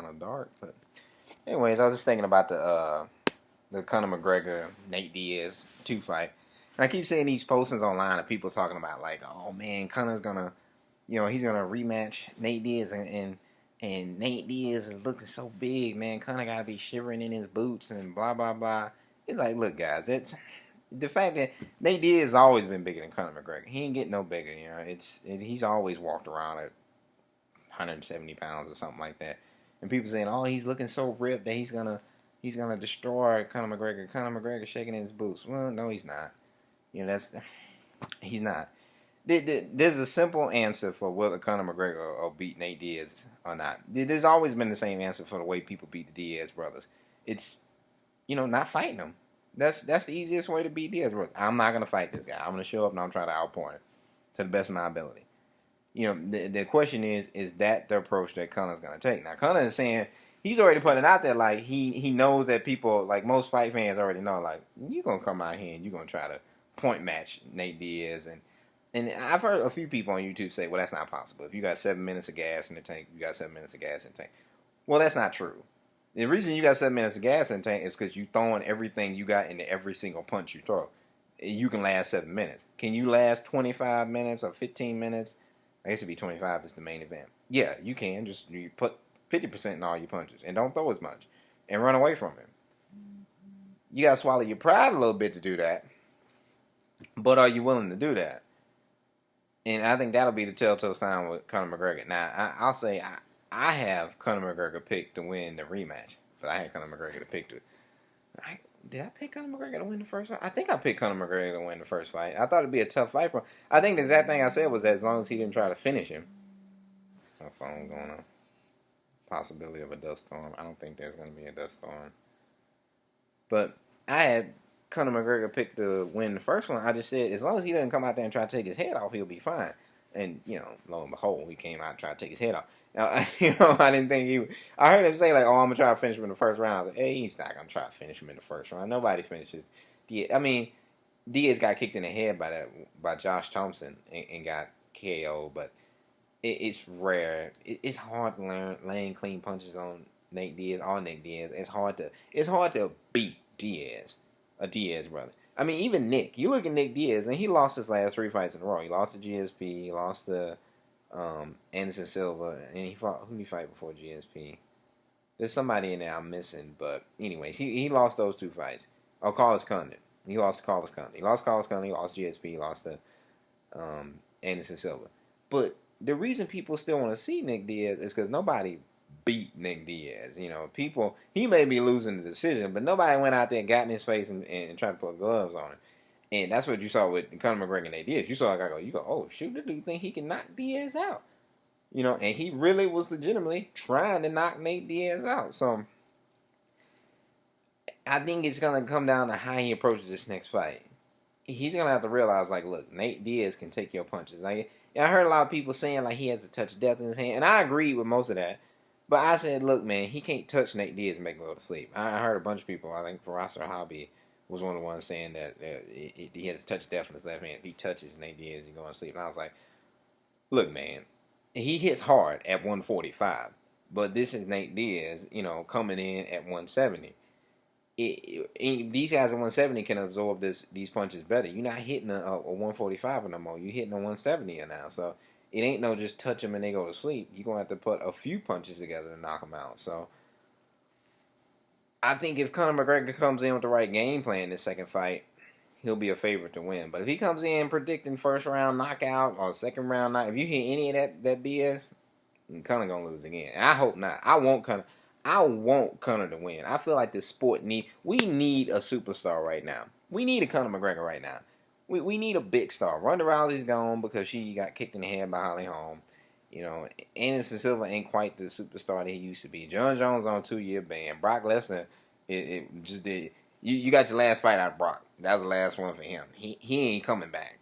kind of dark. But anyways, I was just thinking about the Conor McGregor Nate Diaz 2 fight. And I keep seeing these postings online of people talking about like, oh man, Conor's gonna, he's gonna rematch Nate Diaz, and Nate Diaz is looking so big, man. Conor gotta be shivering in his boots and blah blah blah. It's like, look, guys, it's the fact that Nate Diaz has always been bigger than Conor McGregor. He ain't getting no bigger, he's always walked around at 170 pounds or something like that. And people saying, oh, he's looking so ripped that he's gonna destroy Conor McGregor. Conor McGregor shaking in his boots. Well, no, he's not. He's not. There's a simple answer for whether Conor McGregor will beat Nate Diaz or not. There's always been the same answer for the way people beat the Diaz brothers. It's not fighting them. That's the easiest way to beat Diaz brothers. I'm not gonna fight this guy. I'm gonna show up and I'm trying to outpoint him to the best of my ability. The question is that the approach that Conor's gonna take? Now Conor is saying he's already putting it out there like he knows that people, like most fight fans already know, like you're gonna come out here and you're gonna try to point match Nate Diaz, and I've heard a few people on YouTube say, well, that's not possible. If you got 7 minutes of gas in the tank, you got 7 minutes of gas in the tank. Well, that's not true. The reason you got 7 minutes of gas in the tank is because you throwing everything you got into every single punch you throw. You can last 7 minutes. Can you last 25 minutes or 15 minutes? I guess it'd be 25 is the main event. Yeah, you can. Just you put 50% in all your punches and don't throw as much and run away from him. You gotta swallow your pride a little bit to do that. But are you willing to do that? And I think that'll be the telltale sign with Conor McGregor. Now, I'll say I have Conor McGregor picked to win the rematch, but I had Conor McGregor to pick to. Did I pick Conor McGregor to win the first fight? I think I picked Conor McGregor to win the first fight. I thought it'd be a tough fight for him. I think the exact thing I said was that as long as he didn't try to finish him. My phone going on. Possibility of a dust storm. I don't think there's going to be a dust storm. But I had Conor McGregor picked to win the first one. I just said as long as he doesn't come out there and try to take his head off, he'll be fine. And, lo and behold, he came out and tried to take his head off. Now, I didn't think he... I heard him say, like, oh, I'm going to try to finish him in the first round. I was like, hey, he's not going to try to finish him in the first round. Nobody finishes Diaz. I mean, Diaz got kicked in the head by Josh Thompson and got KO, but it's rare. It's hard to learn laying clean punches on Nate Diaz. It's hard to beat Diaz, a Diaz brother. I mean, even Nick. You look at Nick Diaz, and he lost his last 3 fights in a row. He lost to GSP. He lost to Anderson Silva, and who did he fight before GSP? There's somebody in there I'm missing, but anyways, he lost those 2 fights. Oh, Carlos Condit. He lost to Carlos Condit. He lost GSP. He lost to Anderson Silva. But the reason people still want to see Nick Diaz is because nobody beat Nick Diaz. He may be losing the decision, but nobody went out there and got in his face and tried to put gloves on him. And that's what you saw with Conor McGregor and Nate Diaz. You saw a guy go, oh, shoot, the dude think he can knock Diaz out. And he really was legitimately trying to knock Nate Diaz out. So I think it's going to come down to how he approaches this next fight. He's going to have to realize, like, look, Nate Diaz can take your punches. Like, I heard a lot of people saying, like, he has a touch of death in his hand. And I agree with most of that. But I said, look, man, he can't touch Nate Diaz and make him go to sleep. I heard a bunch of people, I think Faraz Hobby was one of the ones saying that he has a touch of death in his left hand. If he touches Nate Diaz, he's going to sleep. And I was like, look, man, he hits hard at 145. But this is Nate Diaz, coming in at 170. These guys at 170 can absorb these punches better. You're not hitting a 145 no more. You're hitting a 170 now. So it ain't no just touch them and they go to sleep. You're going to have to put a few punches together to knock them out. So I think if Conor McGregor comes in with the right game plan in this second fight, he'll be a favorite to win. But if he comes in predicting first round knockout or second round knockout, if you hear any of that BS, Conor going to lose again. And I hope not. I want Conor to win. I feel like this sport we need a superstar right now. We need a Conor McGregor right now. We need a big star. Ronda Rousey's gone because she got kicked in the head by Holly Holm. Anderson Silva ain't quite the superstar that he used to be. John Jones on a 2-year ban. Brock Lesnar, it just did. You got your last fight out of Brock. That was the last one for him. He ain't coming back.